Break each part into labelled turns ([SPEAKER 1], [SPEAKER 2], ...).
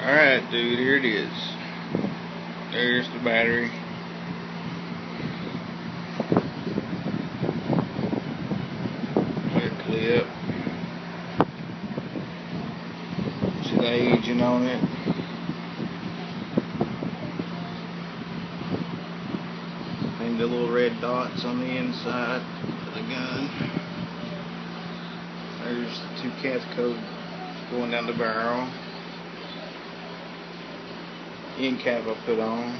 [SPEAKER 1] Alright, dude, here it is. There's the battery. Clear clip. See the aging on it. And the little red dots on the inside of the gun. There's the 2 cathode going down the barrel. End cap I put on.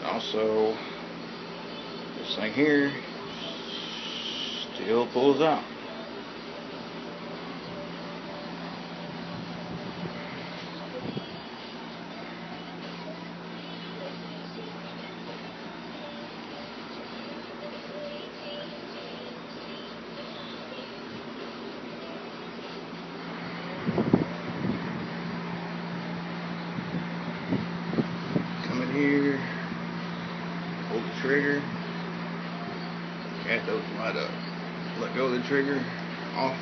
[SPEAKER 1] Also, this thing here still pulls out. Here, hold the trigger, cathode light up, let go of the trigger, off,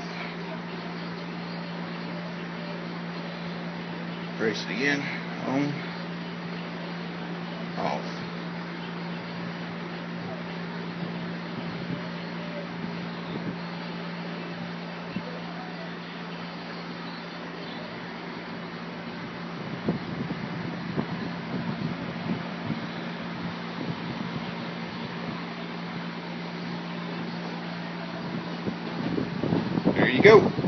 [SPEAKER 1] press it again, on, off. There you go.